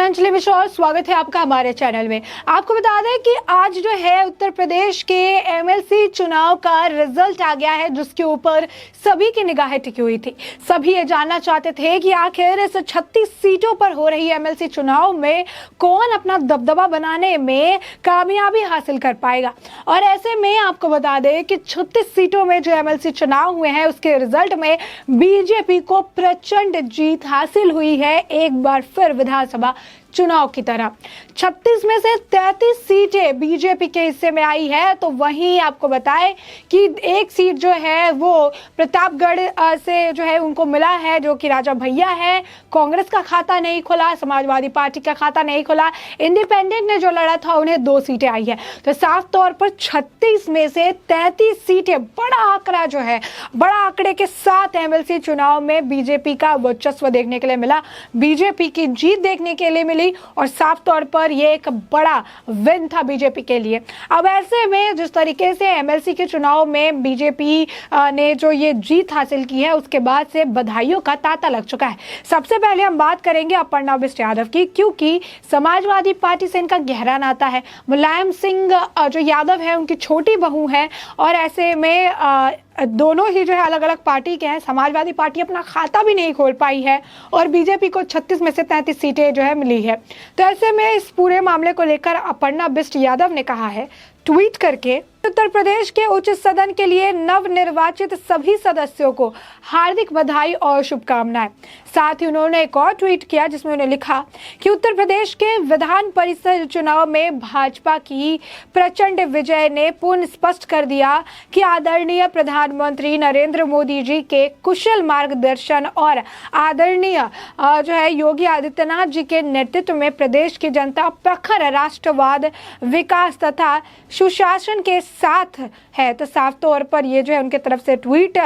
अंजलि मिश्रा और स्वागत है आपका हमारे चैनल में। आपको बता दें कि आज जो है उत्तर प्रदेश के एमएलसी चुनाव का रिजल्ट आ गया है, जिसके ऊपर सभी की निगाहें टिकी हुई थी। सभी ये जानना चाहते थे कि आखिर इस 36 सीटों पर हो रही एमएलसी चुनाव में कौन अपना दबदबा बनाने में कामयाबी हासिल कर पाएगा। और ऐसे में आपको बता दें कि 36 सीटों में जो एमएलसी चुनाव हुए हैं उसके रिजल्ट में बीजेपी को प्रचंड जीत हासिल हुई है, एक बार फिर विधानसभा चुनाव की तरह। 36 में से 33 सीटें बीजेपी के हिस्से में आई है। तो वहीं आपको बताएं कि एक सीट जो है वो प्रतापगढ़ से जो है उनको मिला है, जो कि राजा भैया है। कांग्रेस का खाता नहीं खुला, समाजवादी पार्टी का खाता नहीं खुला, इंडिपेंडेंट ने जो लड़ा था उन्हें 2 सीटें आई है। तो साफ तौर पर 36 में से 33 सीटें, बड़ा आंकड़ा जो है, बड़ा आंकड़े के साथ एमएलसी चुनाव में बीजेपी का वर्चस्व देखने के लिए मिला, बीजेपी की जीत देखने के लिए मिली। और साफ तौर पर यह एक बड़ा विन था बीजेपी के लिए। अब ऐसे में जिस तरीके से एमएलसी के चुनाव में बीजेपी ने जो ये जीत हासिल की है, उसके बाद से बधाइयों का तांता लग चुका है। सबसे पहले हम बात करेंगे अपर्णा बिष्ट यादव की, क्योंकि समाजवादी पार्टी से इनका गहरा नाता है। मुलायम सिंह जो यादव है उनकी छोटी बहू है, और ऐसे में दोनों ही जो है अलग अलग पार्टी के हैं। समाजवादी पार्टी अपना खाता भी नहीं खोल पाई है और बीजेपी को 36 में से 33 सीटें जो है मिली है। तो ऐसे में इस पूरे मामले को लेकर अपर्णा बिष्ट यादव ने कहा है ट्वीट करके, उत्तर प्रदेश के उच्च सदन के लिए नवनिर्वाचित सभी सदस्यों को हार्दिक बधाई और शुभकामनाएं। साथ ही उन्होंने एक और ट्वीट किया जिसमें उन्होंने लिखा कि उत्तर प्रदेश के विधान परिषद चुनाव में भाजपा की प्रचंड विजय ने पुनः स्पष्ट कर दिया कि आदरणीय प्रधानमंत्री नरेंद्र मोदी जी के कुशल मार्गदर्शन और आदरणीय जो है योगी आदित्यनाथ जी के नेतृत्व में प्रदेश की जनता प्रखर राष्ट्रवाद, विकास तथा सुशासन के साथ है। तो साफ तौर पर ये जो है उनके तरफ से ट्वीट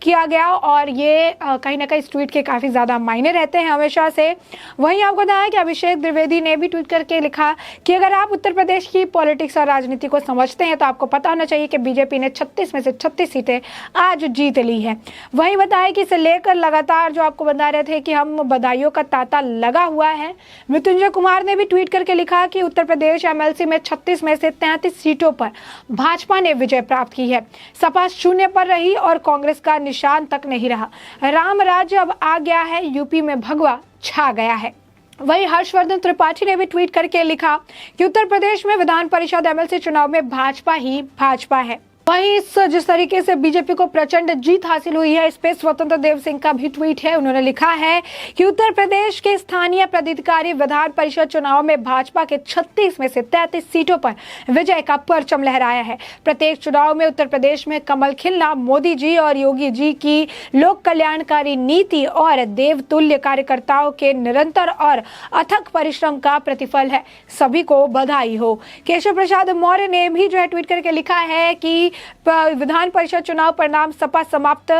किया गया, और ये कहीं ना कहीं इस ट्वीट के काफ़ी ज़्यादा मायने रहते हैं हमेशा से। वहीं आपको बताया कि अभिषेक द्विवेदी ने भी ट्वीट करके लिखा कि अगर आप उत्तर प्रदेश की पॉलिटिक्स और राजनीति को समझते हैं तो आपको पता होना चाहिए कि बीजेपी ने 36 में से 36 सीटें आज जीत ली है। वहीं बताया कि इसे लेकर लगातार जो आपको बता रहे थे कि हम बधाइयों का तांता लगा हुआ है। मृत्युंजय कुमार ने भी ट्वीट करके लिखा कि उत्तर प्रदेश एमएलसी में 36 में से 33 सीटों पर भाजपा ने विजय प्राप्त की है। सपा शून्य पर रही और कांग्रेस का निशान तक नहीं रहा। राम राज्य अब आ गया है, यूपी में भगवा छा गया है। वहीं हर्षवर्धन त्रिपाठी ने भी ट्वीट करके लिखा कि उत्तर प्रदेश में विधान परिषद एमएलसी चुनाव में भाजपा ही भाजपा है। वहीं जिस तरीके से बीजेपी को प्रचंड जीत हासिल हुई है, इस पे स्वतंत्र देव सिंह का भी ट्वीट है। उन्होंने लिखा है कि उत्तर प्रदेश के स्थानीय पदाधिकारी विधान परिषद चुनाव में भाजपा के 36 में से 33 सीटों पर विजय का परचम लहराया है। प्रत्येक चुनाव में उत्तर प्रदेश में कमल खिलना मोदी जी और योगी जी की लोक कल्याणकारी नीति और देवतुल्य कार्यकर्ताओं के निरंतर और अथक परिश्रम का प्रतिफल है। सभी को बधाई हो। केशव प्रसाद मौर्य ने भी जो है ट्वीट करके लिखा है कि विधान परिषद चुनाव परिणाम सपा समाप्त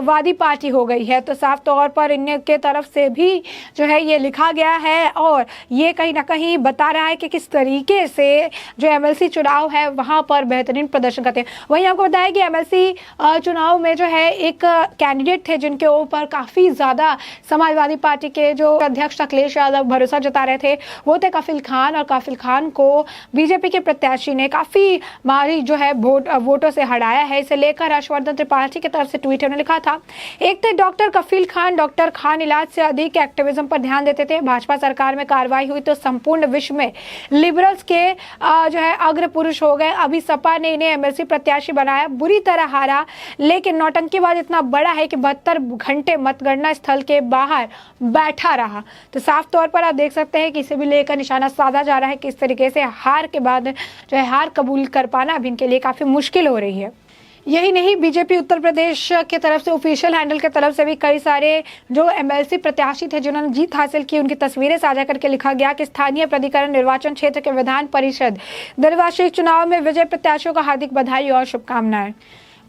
वादी पार्टी हो गई है। तो साफ तौर पर इनके तरफ से भी जो है ये लिखा गया है, और ये कहीं ना कहीं बता रहा है कि किस तरीके से जो एमएलसी चुनाव है वहाँ पर बेहतरीन प्रदर्शन करते हैं। वहीं आपको बताया कि एमएलसी चुनाव में जो है एक कैंडिडेट थे जिनके ऊपर काफ़ी ज़्यादा समाजवादी पार्टी के जो अध्यक्ष अखिलेश यादव भरोसा जता रहे थे, वो थे कफिल खान। और कफिल खान को बीजेपी के प्रत्याशी ने काफ़ी भारी जो है वोटों से हराया है। इसे लेकर हर्षवर्धन त्रिपाठी की तरफ से ट्वीट है, लिखा था, एक थे डॉक्टर कफील खान। डॉक्टर खान इलाज से अधिक एक्टिविज्म पर ध्यान देते थे। भाजपा सरकार में कार्रवाई हुई तो संपूर्ण विश्व में लिबरल्स के जो है अग्र पुरुष हो गए। अभी सपा ने इन्हें एमएलसी प्रत्याशी बनाया, बुरी तरह हारा, लेकिन नौटंकीबाज इतना बड़ा है कि 72 घंटे मतगणना स्थल के बाहर बैठा रहा। तो साफ तौर पर आप देख सकते हैं कि इसे भी लेकर निशाना साधा जा रहा है कि इस तरीके से हार के बाद जो है हार कबूल कर पाना अभी इनके लिए काफी मुश्किल हो रही है। यही नहीं, बीजेपी उत्तर प्रदेश के तरफ से ऑफिशियल हैंडल के तरफ से भी कई सारे जो एमएलसी प्रत्याशी थे जिन्होंने जीत हासिल की, उनकी तस्वीरें साझा करके लिखा गया कि स्थानीय प्राधिकरण निर्वाचन क्षेत्र के विधान परिषद द्विवार्षिक चुनाव में विजय प्रत्याशियों को हार्दिक बधाई और शुभकामनाएं।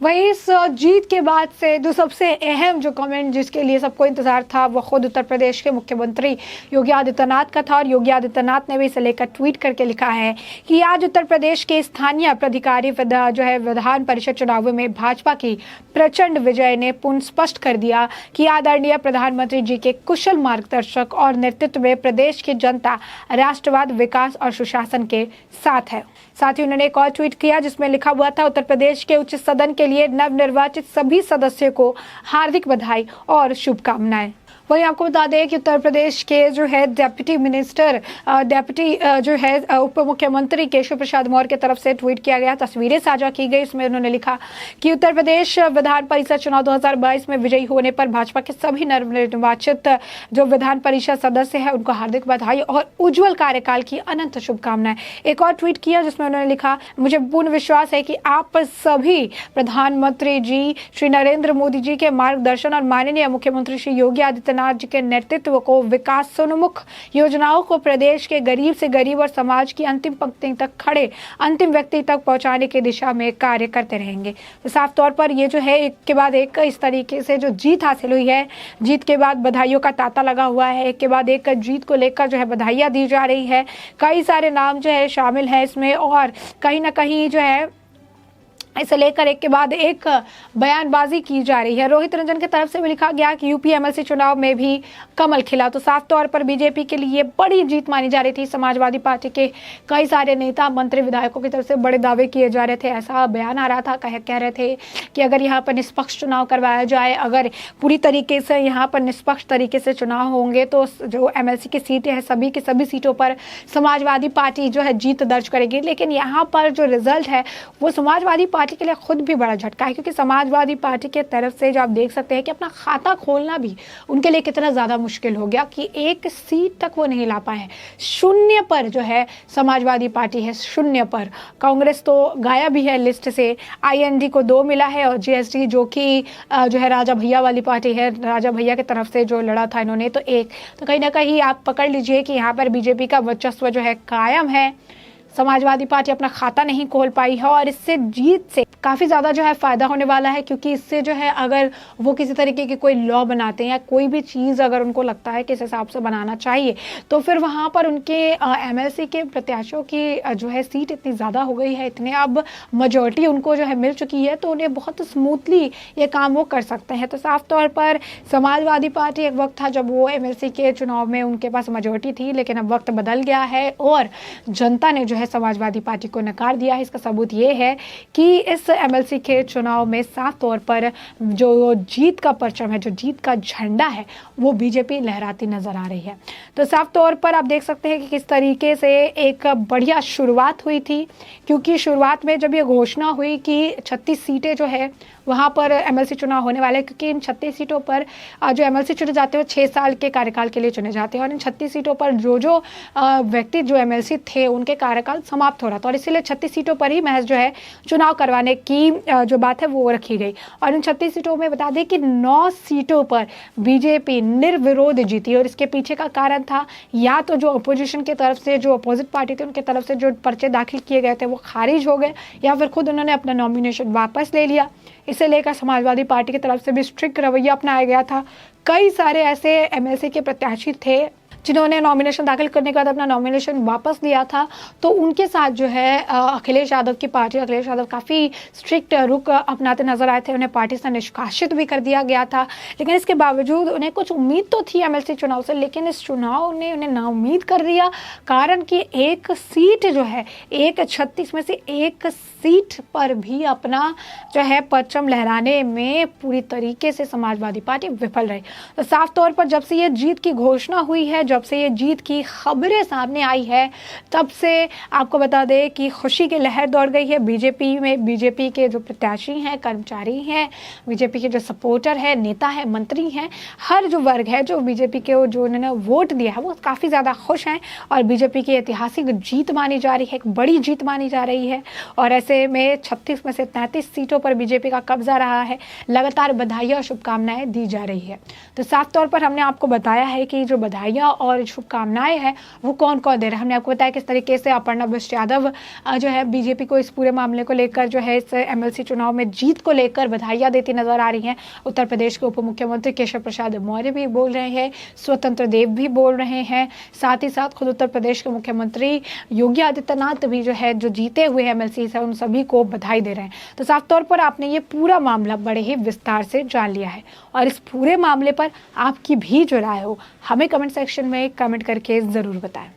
वही इस जीत के बाद से जो सबसे अहम जो कमेंट जिसके लिए सबको इंतजार था वो खुद उत्तर प्रदेश के मुख्यमंत्री योगी आदित्यनाथ का था। और योगी आदित्यनाथ ने भी इसे लेकर ट्वीट करके लिखा है कि आज उत्तर प्रदेश के स्थानीय प्राधिकारी जो है विधान परिषद चुनावों में भाजपा की प्रचंड विजय ने पुनः स्पष्ट कर दिया कि आदरणीय प्रधानमंत्री जी के कुशल मार्गदर्शक और नेतृत्व में प्रदेश की जनता राष्ट्रवाद, विकास और सुशासन के साथ है। साथ ही उन्होंने एक और ट्वीट किया जिसमें लिखा हुआ था, उत्तर प्रदेश के उच्च सदन के लिए नवनिर्वाचित सभी सदस्यों को हार्दिक बधाई और शुभकामनाएं। वहीं आपको बता दें कि उत्तर प्रदेश के जो है जो है उप मुख्यमंत्री केशव प्रसाद मौर्य की तरफ से ट्वीट किया गया, तस्वीरें साझा की गई। इसमें उन्होंने लिखा कि उत्तर प्रदेश विधान परिषद चुनाव 2022 में विजयी होने पर भाजपा के सभी नवनिर्वाचित जो विधान परिषद सदस्य हैं उनको हार्दिक बधाई और उज्जवल कार्यकाल की अनंत शुभकामनाएं। एक और ट्वीट किया जिसमें उन्होंने लिखा, मुझे पूर्ण विश्वास है कि आप सभी प्रधानमंत्री जी श्री नरेंद्र मोदी जी के मार्गदर्शन और माननीय मुख्यमंत्री श्री योगी आदित्यनाथ जी के नेतृत्व को विकासोन्मुख योजनाओं को प्रदेश के गरीब से गरीब और समाज की अंतिम पंक्ति तक खड़े अंतिम व्यक्ति तक पहुंचाने की दिशा में कार्य करते रहेंगे। तो साफ तौर पर ये जो है एक के बाद एक इस तरीके से जो जीत हासिल हुई है, जीत के बाद बधाइयों का तांता लगा हुआ है। एक के बाद एक जीत को लेकर जो है बधाइयां दी जा रही है। कई सारे नाम जो है शामिल है इसमें और कहीं ना कहीं जो है इसे लेकर एक के बाद एक बयानबाजी की जा रही है। रोहित रंजन की तरफ से भी लिखा गया कि यूपी एमएलसी चुनाव में भी कमल खिला। तो साफ तौर पर बीजेपी के लिए बड़ी जीत मानी जा रही थी। समाजवादी पार्टी के कई सारे नेता, मंत्री, विधायकों की तरफ से बड़े दावे किए जा रहे थे। ऐसा बयान आ रहा था, कह रहे थे कि अगर यहाँ पर निष्पक्ष चुनाव करवाया जाए, अगर पूरी तरीके से यहाँ पर निष्पक्ष तरीके से चुनाव होंगे तो जो एमएलसी की सीटें हैं सभी की सभी सीटों पर समाजवादी पार्टी जो है जीत दर्ज करेगी। लेकिन यहाँ पर जो रिजल्ट है वो समाजवादी पार्टी के लिए खुद भी बड़ा झटका है, क्योंकि समाजवादी पार्टी के तरफ से जो आप देख सकते हैं कि अपना खाता खोलना भी उनके लिए कितना ज़्यादा मुश्किल हो गया कि एक सीट तक वो नहीं ला पाए। शून्य पर जो है समाजवादी पार्टी है, शून्य पर। कांग्रेस तो गायब भी है लिस्ट से। आईएनडी को 2 मिला है और जीएसडी जो कि जो है राजा भैया वाली पार्टी है, राजा भैया की तरफ से जो लड़ा था इन्होंने तो 1। तो कहीं ना कहीं आप पकड़ लीजिए कि यहाँ पर बीजेपी का वर्चस्व जो है कायम है। समाजवादी पार्टी अपना खाता नहीं खोल पाई है और इससे जीत से काफ़ी ज़्यादा जो है फ़ायदा होने वाला है, क्योंकि इससे जो है अगर वो किसी तरीके की कोई लॉ बनाते हैं या कोई भी चीज़ अगर उनको लगता है कि इस हिसाब से बनाना चाहिए तो फिर वहाँ पर उनके एमएलसी के प्रत्याशियों की जो है सीट इतनी ज़्यादा हो गई है, इतने अब मेजॉरिटी उनको जो है मिल चुकी है तो उन्हें बहुत स्मूथली ये काम वो कर सकते हैं। तो साफ तौर पर समाजवादी पार्टी एक वक्त था जब वो एमएलसी के चुनाव में उनके पास मेजॉरिटी थी, लेकिन अब वक्त बदल गया है और जनता ने जो है समाजवादी पार्टी को नकार दिया है। इसका सबूत ये है कि इस एमएलसी के चुनाव में साफ तौर पर जो जीत का परचम है, जो जीत का झंडा है, वो बीजेपी लहराती नजर आ रही है। तो साफ तौर पर आप देख सकते हैं कि किस तरीके से एक बढ़िया शुरुआत हुई थी, क्योंकि शुरुआत में जब ये घोषणा हुई कि 36 सीटें जो है वहाँ पर एमएलसी चुनाव होने वाले हैं, क्योंकि इन 36 सीटों पर जो एमएलसी चुने जाते हैं 6 साल के कार्यकाल के लिए चुने जाते हैं और इन 36 सीटों पर जो व्यक्ति जो एमएलसी थे उनके कार्यकाल समाप्त हो रहा था और इसीलिए 36 सीटों पर ही महज जो है चुनाव करवाने की जो बात है वो रखी गई। और इन 36 सीटों में बता दें कि 9 सीटों पर बीजेपी निर्विरोध जीती और इसके पीछे का कारण था या तो जो अपोजिशन की तरफ से, जो अपोजिट पार्टी थी उनकी तरफ से जो पर्चे दाखिल किए गए थे वो खारिज हो गए, या फिर खुद उन्होंने अपना नॉमिनेशन वापस ले लिया। इसे लेकर समाजवादी पार्टी की तरफ से भी स्ट्रिक्ट रवैया अपनाया गया था। कई सारे ऐसे एमएलसी के प्रत्याशी थे जिन्होंने नॉमिनेशन दाखिल करने के बाद अपना नॉमिनेशन वापस लिया था, तो उनके साथ जो है अखिलेश यादव की पार्टी, अखिलेश यादव काफ़ी स्ट्रिक्ट रुख अपनाते नजर आए थे। उन्हें पार्टी से निष्कासित भी कर दिया गया था, लेकिन इसके बावजूद उन्हें कुछ उम्मीद तो थी एमएलसी चुनाव से, लेकिन इस चुनाव ने उन्हें नाउम्मीद कर दिया। कारण कि एक सीट जो है, एक 36 में से एक सीट पर भी अपना जो है परचम लहराने में पूरी तरीके से समाजवादी पार्टी विफल रही। तो साफ तौर पर जब से ये जीत की घोषणा हुई है, जब से ये जीत की खबरें सामने आई है, तब से आपको बता दें कि खुशी की लहर दौड़ गई है बीजेपी में। बीजेपी के जो प्रत्याशी हैं, कर्मचारी हैं, बीजेपी के जो सपोर्टर है, नेता है, मंत्री हैं, हर जो वर्ग है जो बीजेपी के जो उन्होंने वोट दिया है वो काफ़ी ज़्यादा खुश हैं और बीजेपी की ऐतिहासिक जीत मानी जा रही है, एक बड़ी जीत मानी जा रही है। और ऐसे में 36 में से 33 सीटों पर बीजेपी का कब्जा रहा है। लगातार बधाइयाँ और शुभकामनाएं दी जा रही है। तो साफ तौर पर हमने आपको बताया है कि जो बधाइयाँ और शुभकामनाएं हैं वो कौन कौन दे रहा है। हमने आपको बताया किस तरीके से अपर्णा बिष्ट यादव जो है बीजेपी को इस पूरे मामले को लेकर जो है इस एमएलसी चुनाव में जीत को लेकर बधाइयां देती नजर आ रही हैं। उत्तर प्रदेश के उप मुख्यमंत्री केशव प्रसाद मौर्य भी बोल रहे हैं, स्वतंत्र देव भी बोल रहे हैं, साथ ही साथ खुद उत्तर प्रदेश के मुख्यमंत्री योगी आदित्यनाथ भी जो है जो जीते हुए एमएलसी है उन सभी को बधाई दे रहे हैं। तो साफ तौर पर आपने ये पूरा मामला बड़े ही विस्तार से जान लिया है और इस पूरे मामले पर आपकी भी जो राय हो हमें कमेंट सेक्शन में कमेंट करके जरूर बताएं।